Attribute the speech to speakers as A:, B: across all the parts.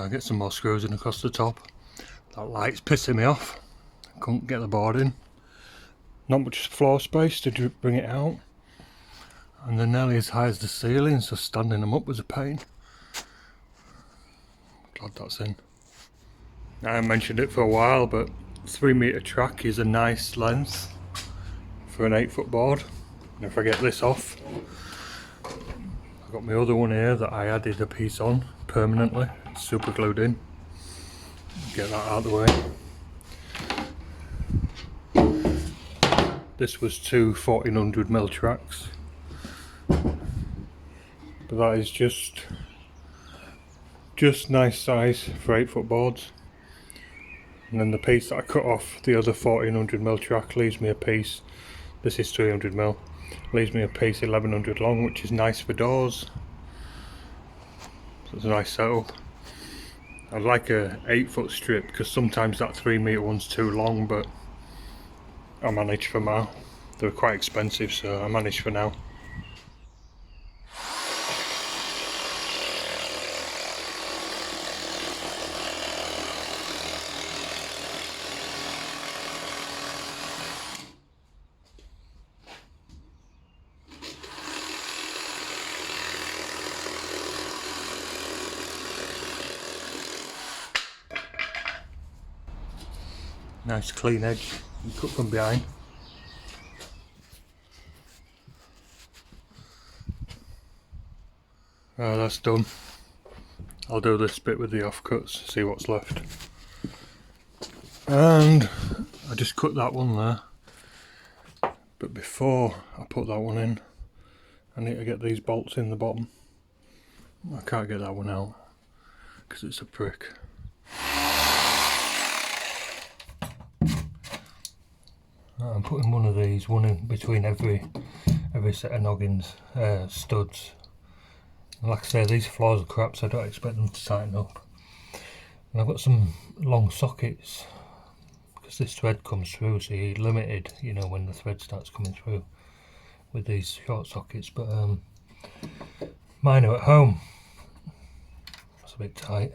A: Get some more screws in across the top. That light's pissing me off. Couldn't get the board in. Not much floor space to bring it out. And they're nearly as high as the ceiling, so standing them up was a pain. Glad that's in. I mentioned it for a while, but 3 metre track is a nice length for an 8 foot board. And if I get this off, I've got my other one here that I added a piece on permanently, it's super glued in. Get that out of the way. This was 2 1400mm tracks, but that is just nice size for 8 foot boards. And then the piece that I cut off the other 1400mm track leaves me a piece, this is 300mm, leaves me a piece 1100 long, which is nice for doors. So it's a nice setup. I'd like a 8 foot strip because sometimes that 3 metre one's too long, but I managed for now. They're quite expensive, so I managed for now. Nice clean edge, you cut from behind. That's done. I'll do this bit with the offcuts, see what's left. And I just cut that one there. But before I put that one in, I need to get these bolts in the bottom. I can't get that one out because it's a prick. I'm putting one of these, one in between every set of noggins, studs. And like I say, these floors are crap, so I don't expect them to tighten up. And I've got some long sockets because this thread comes through, so you're limited, you know, when the thread starts coming through with these short sockets. But mine are at home. That's a bit tight.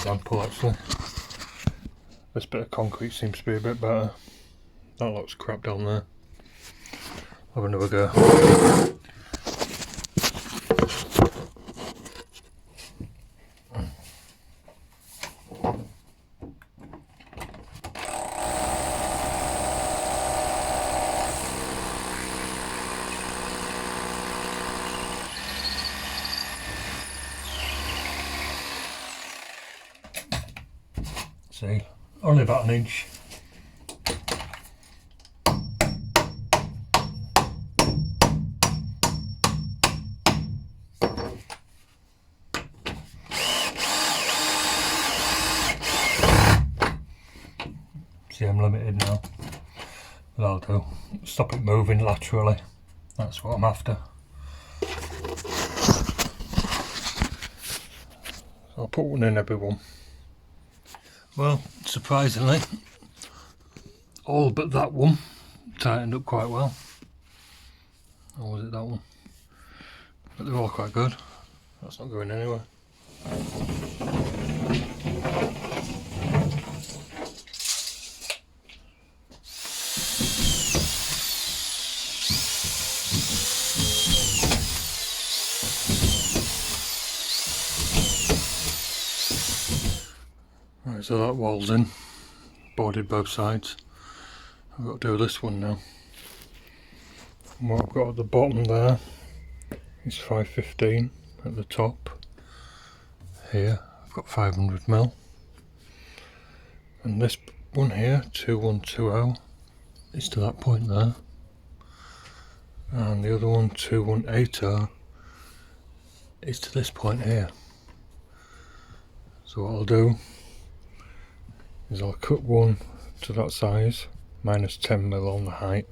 A: Example, actually, this bit of concrete seems to be a bit better. That looks crap down there. Have another go. See, only about an inch. See, I'm limited now, but I'll do. Stop it moving laterally, that's what I'm after. So I'll put one in every one. Well, surprisingly, all but that one tightened up quite well. Or was it that one? But they're all quite good. That's not going anywhere. Right, so that wall's in, boarded both sides. I've got to do this one now. And what I've got at the bottom there is 515 at the top. Here I've got 500mm. And this one here, 2120, is to that point there. And the other one, 2180, is to this point here. So what I'll do is I'll cut one to that size, minus 10mm on the height,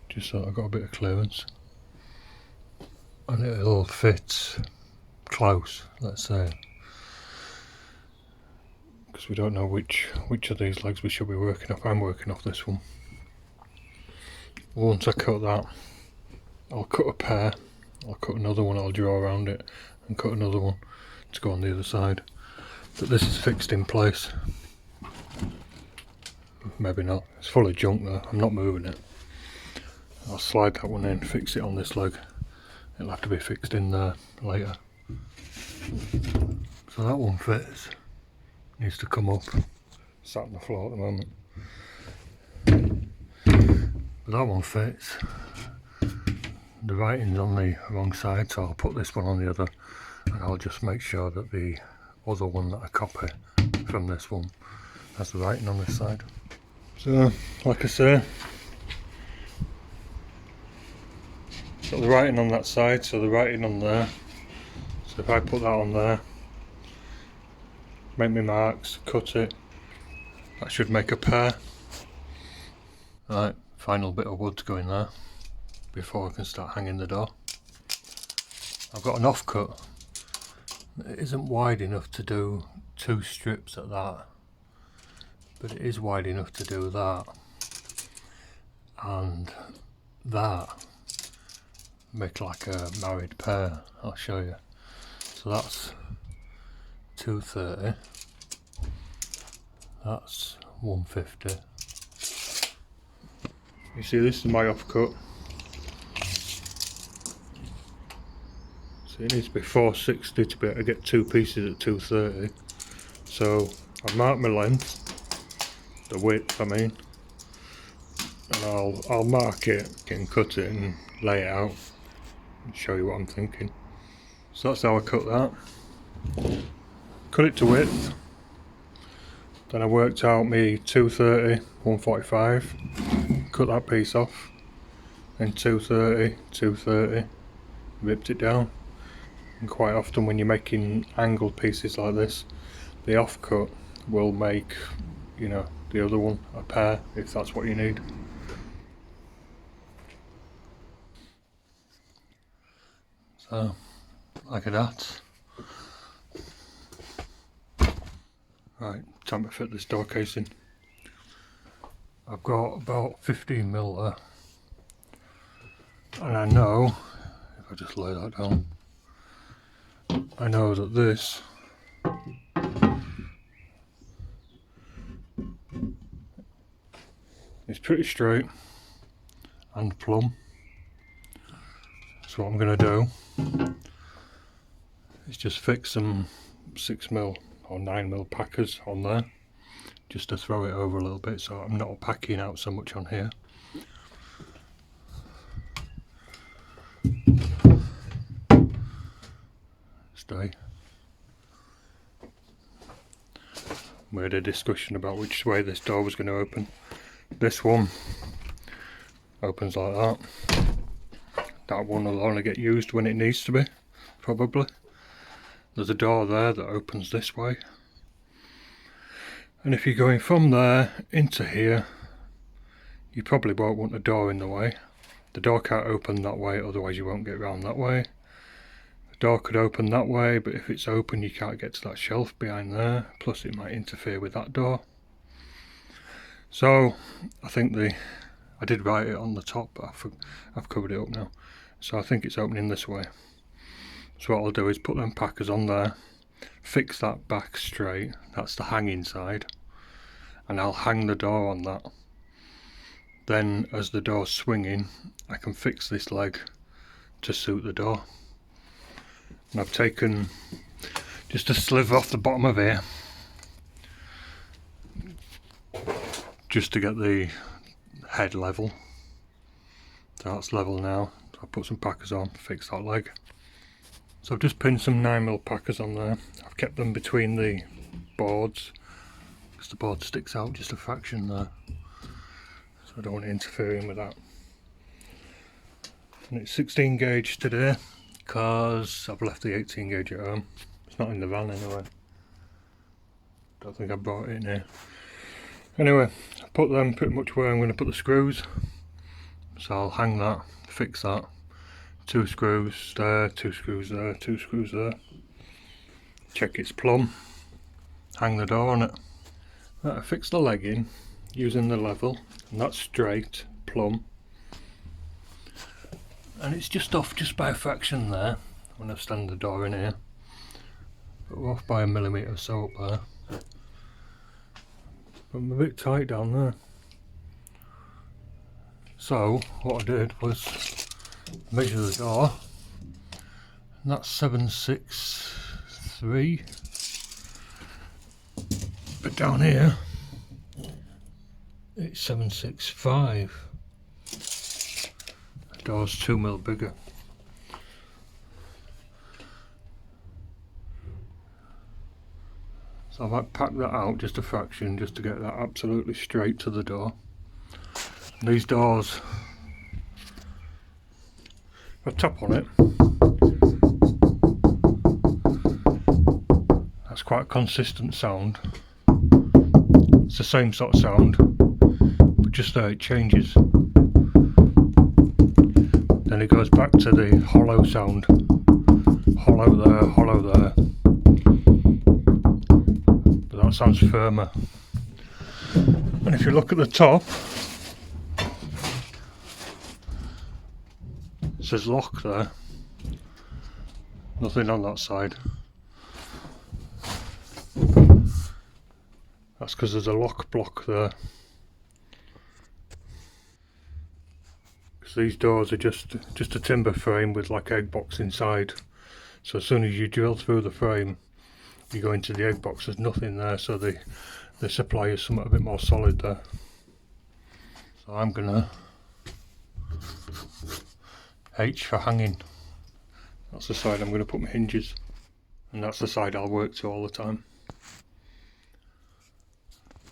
A: just so I've got a bit of clearance. And it'll fit close, let's say. because we don't know which of these legs we should be working off. I'm working off this one. Once I cut that, I'll cut a pair, I'll cut another one, I'll draw around it and cut another one to go on the other side. But this is fixed in place. Maybe not, it's full of junk though, I'm not moving it. I'll slide that one in, fix it on this leg. It'll have to be fixed in there later. So that one fits. Needs to come up. Sat on the floor at the moment. But that one fits. The writing's on the wrong side, so I'll put this one on the other, and I'll just make sure that the other one that I copy from this one has the writing on this side. So, like I say, got the writing on that side, so the writing on there. So if I put that on there, make my marks, cut it, that should make a pair. Right, final bit of wood to go in there before I can start hanging the door. I've got an offcut. It isn't wide enough to do 2 strips at that, but it is wide enough to do that and that. Make like a married pair, I'll show you. So that's 230, that's 150. You see, this is my offcut. So it needs to be 460 to be able to get 2 pieces at 230. So I've marked my length, the width I mean, and I'll mark it and cut it and lay it out and show you what I'm thinking. So that's how I cut that. Cut it to width. Then I worked out me 230, 145. Cut that piece off. Then 230, 230. Ripped it down. And quite often when you're making angled pieces like this, the offcut will make, you know, the other one a pair if that's what you need. So, like that. Right, time to fit this door casing. I've got about 15mm there, and I know, if I just lay that down, I know that this is pretty straight and plumb. So what I'm going to do is just fix some 6mm or 9mm packers on there, just to throw it over a little bit so I'm not packing out so much on here. Stay. We had a discussion about which way this door was going to open. This one opens like that. That one will only get used when it needs to be, probably. There's a door there that opens this way. And if you're going from there into here, you probably won't want a door in the way. The door can't open that way, otherwise you won't get round that way. The door could open that way, but if it's open you can't get to that shelf behind there, plus it might interfere with that door. So I think I did write it on the top, but I've covered it up now. So I think it's opening this way. So what I'll do is put them packers on there, fix that back straight, that's the hanging side, and I'll hang the door on that. Then as the door's swinging, I can fix this leg to suit the door. And I've taken just a sliver off the bottom of here, just to get the head level. So that's level now. I'll put some packers on, fix that leg. So I've just pinned some 9mm packers on there. I've kept them between the boards because the board sticks out just a fraction there, so I don't want it interfering with that. And it's 16 gauge today because I've left the 18 gauge at home. It's not in the van anyway. Don't think I brought it in here. Anyway, I put them pretty much where I'm going to put the screws. So I'll hang that, fix that. 2 screws there, 2 screws there, 2 screws there. Check it's plumb. Hang the door on it. Right, I fixed the leg in using the level, and that's straight, plumb. And it's just off just by a fraction there when I stand the door in here. But we're off by a millimetre or so up there. But I'm a bit tight down there. So what I did was measure the door, and that's 763. But down here it's 765. The door's 2mm bigger. So I might pack that out just a fraction just to get that absolutely straight to the door. And these doors, if I tap on it, that's quite a consistent sound. It's the same sort of sound, but just there it changes. Then it goes back to the hollow sound. Hollow there, hollow there. But that sounds firmer. And if you look at the top, it says lock there. Nothing on that side. That's because there's a lock block there. Because these doors are just a timber frame with like egg box inside. So as soon as you drill through the frame, you go into the egg box. There's nothing there, so the supply is somewhat a bit more solid there. So I'm gonna H for hanging. That's the side I'm gonna put my hinges, and that's the side I'll work to all the time.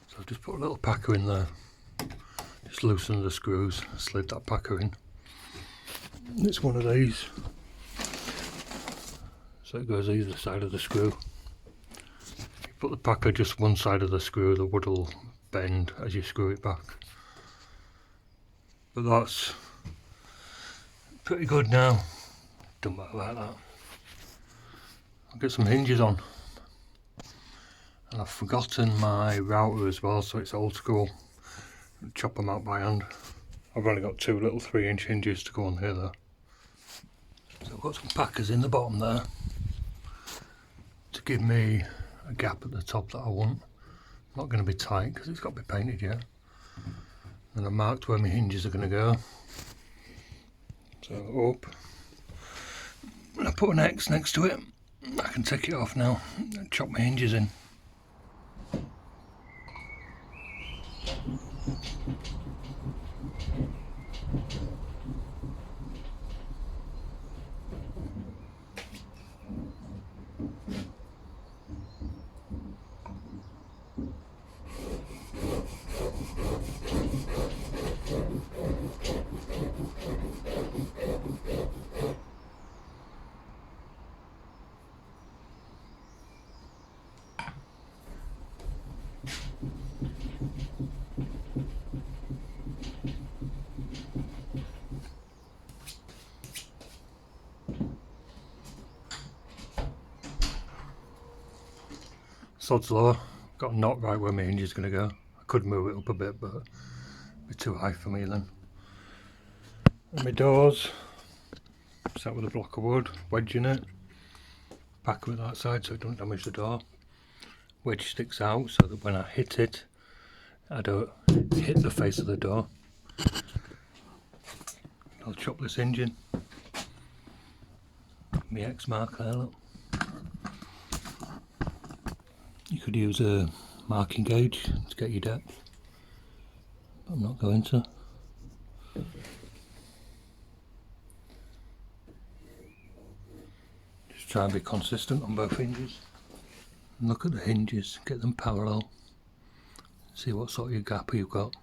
A: So I've just put a little packer in there, just loosened the screws, slid that packer in. And it's one of these, so it goes either side of the screw. If you put the packer just one side of the screw, the wood will bend as you screw it back. But that's pretty good now. Don't matter like that. I'll get some hinges on. And I've forgotten my router as well, so it's old school. I'll chop them out by hand. I've only got two little 3-inch hinges to go on here though. So I've got some packers in the bottom there to give me a gap at the top that I want. Not going to be tight because it's got to be painted yet. And I marked where my hinges are going to go. So up. And I put an X next to it. I can take it off now and chop my hinges in. Sod's law, got a knot right where my hinge is going to go. I could move it up a bit, but it'd be too high for me then. And my doors, start with a block of wood, wedge in it, back with that side so it don't damage the door. Wedge sticks out so that when I hit it, I don't hit the face of the door. I'll chop this hinge in. My X mark there, look. You could use a marking gauge to get your depth, but I'm not going to. Just try and be consistent on both hinges. And look at the hinges, get them parallel. See what sort of gap you've got.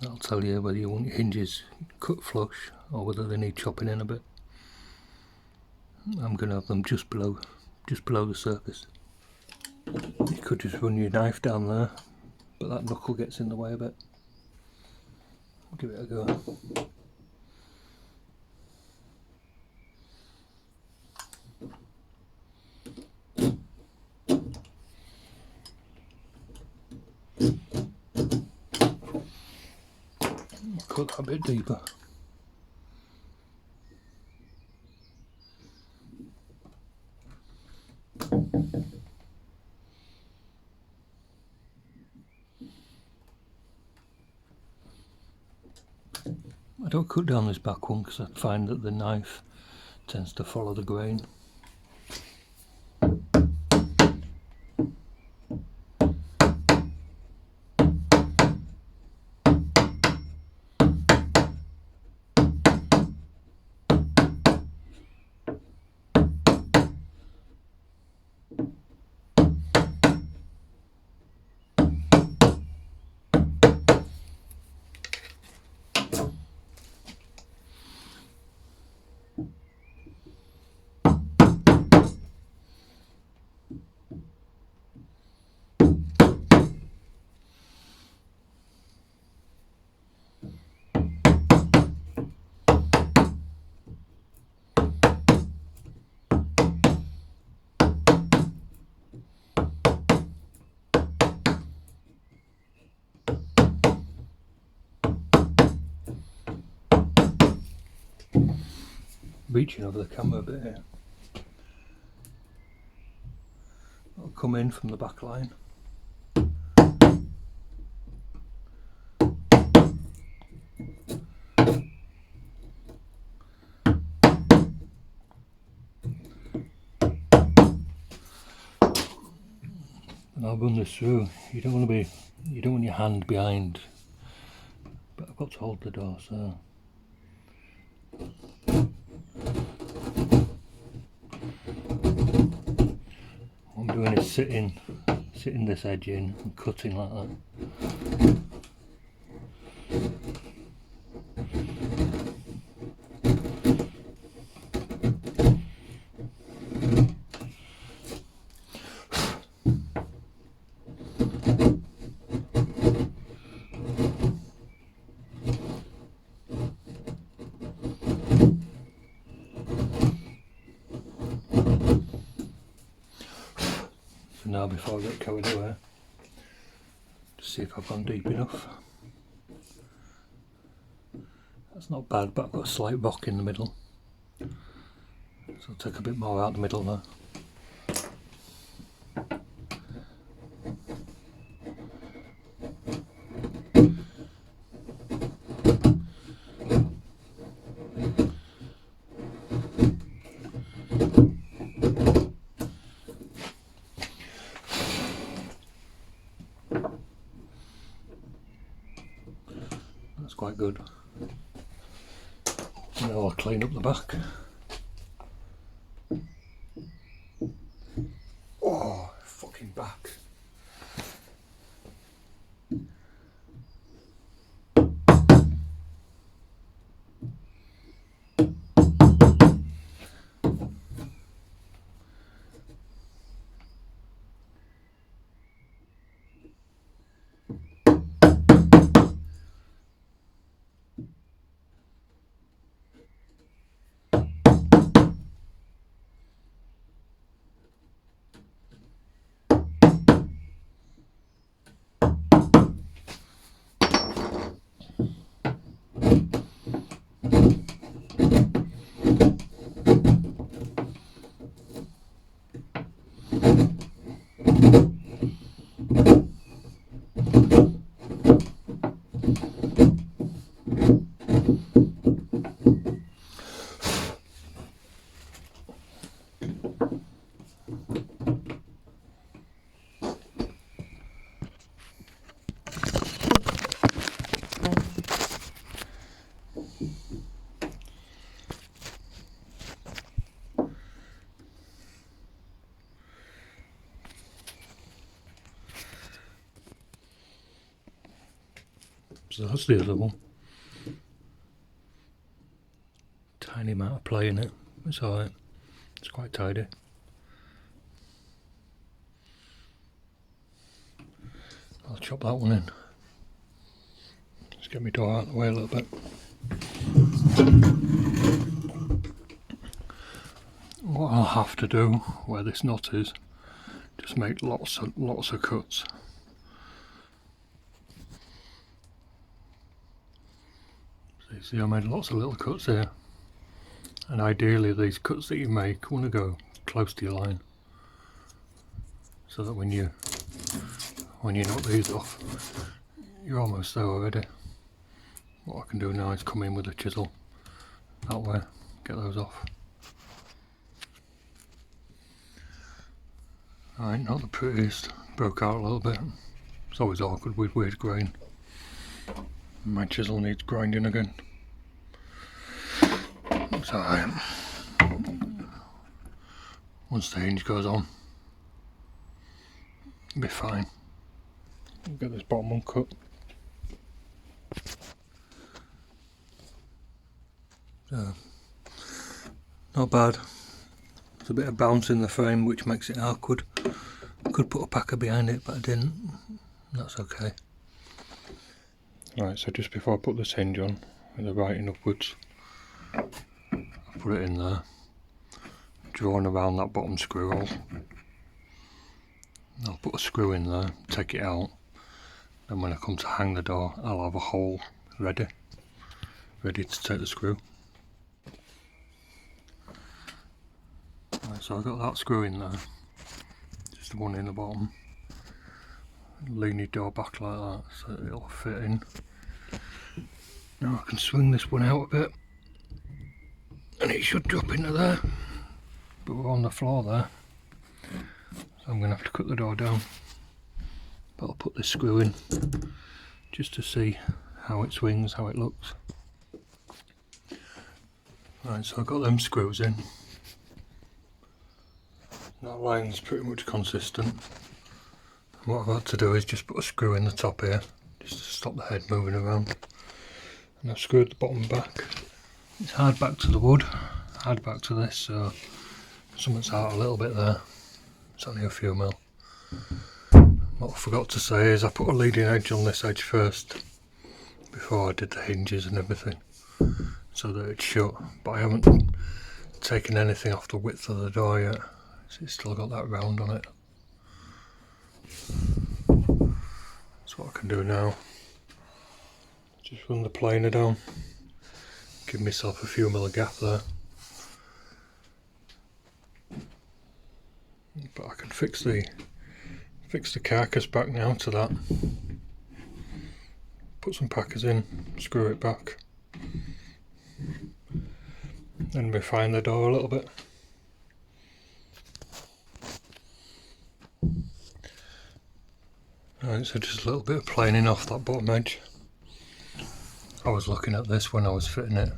A: That'll tell you whether you want your hinges cut flush or whether they need chopping in a bit. I'm going to have them just below the surface. You could just run your knife down there, but that knuckle gets in the way a bit. Give it a go. Cut that a bit deeper. I don't cut down this back one because I find that the knife tends to follow the grain. Reaching over the camera a bit here. I'll come in from the back line. And I'll run this through. You don't want your hand behind, but I've got to hold the door, so what I'm doing is sitting this edge in and cutting like that. Now, before I get carried away, just see if I've gone deep enough. That's not bad, but I've got a slight rock in the middle, so I'll take a bit more out the middle there. That's quite good. Now I'll clean up the back. Oh, fucking back. So that's the other one. Tiny amount of play in it. It's alright. It's quite tidy. I'll chop that one in. Just get my door out of the way a little bit. What I'll have to do where this knot is, just make lots of cuts. See, I made lots of little cuts here, and ideally these cuts that you make want to go close to your line, so that when you knock these off, you're almost there already. What I can do now is come in with a chisel that way, get those off. Alright, not the prettiest, broke out a little bit. It's always awkward with weird grain. My chisel needs grinding again. It's alright. Once the hinge goes on, it'll be fine. I'll get this bottom one cut. Not bad. There's a bit of bounce in the frame which makes it awkward. Could put a packer behind it, but I didn't. That's okay. Right, so just before I put this hinge on with the writing upwards, I put it in there, drawing around that bottom screw hole. I'll put a screw in there, take it out, then when I come to hang the door, I'll have a hole ready to take the screw. Right, so I've got that screw in there, just the one in the bottom. Lean your door back like that so that it'll fit in. Now I can swing this one out a bit and it should drop into there, but we're on the floor there, so I'm going to have to cut the door down, but I'll put this screw in just to see how it swings, how it looks. Right, so I've got them screws in. That line's pretty much consistent. What I've had to do is just put a screw in the top here, just to stop the head moving around. And I've screwed the bottom back. It's hard back to the wood, hard back to this, so something's out a little bit there. It's only a few mil. What I forgot to say is I put a leading edge on this edge first, before I did the hinges and everything, so that it's shut. But I haven't taken anything off the width of the door yet, so it's still got that round on it. That's what I can do now. Just run the planer down, give myself a few mil of gap there. But I can fix the carcass back now to that. Put some packers in, screw it back, and refine the door a little bit. Right, so just a little bit of planing off that bottom edge. I was looking at this when I was fitting it.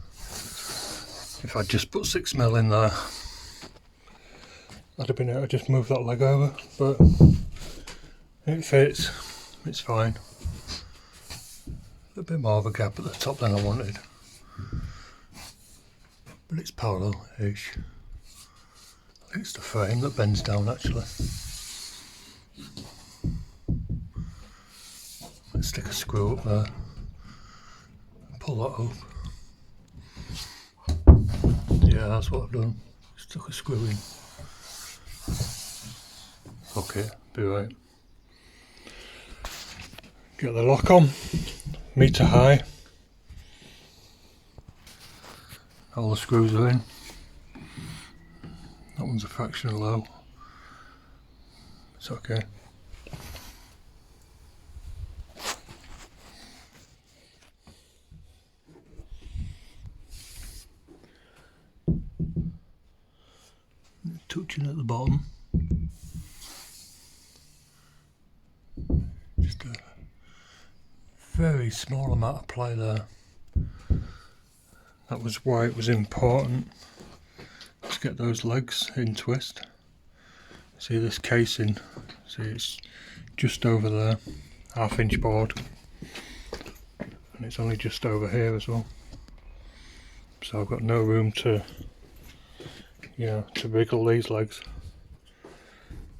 A: If I'd just put 6mm in there, I'd have been able to just move that leg over, but it fits, it's fine. A bit more of a gap at the top than I wanted, but it's parallel-ish. I think it's the frame that bends down actually. Let's stick a screw up there, pull that up. Yeah, that's what I've done, stuck a screw in. Okay, be right. Get the lock on, meter high. All the screws are in. That one's a fraction low. It's okay. Touching at the bottom. Just a very small amount of ply there. That was why it was important to get those legs in twist. See this casing, see it's just over there, 1/2 inch board, and it's only just over here as well. So I've got no room to wriggle these legs.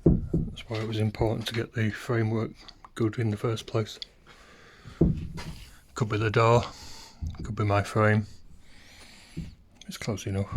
A: That's why it was important to get the framework good in the first place. Could be the door, could be my frame. It's close enough.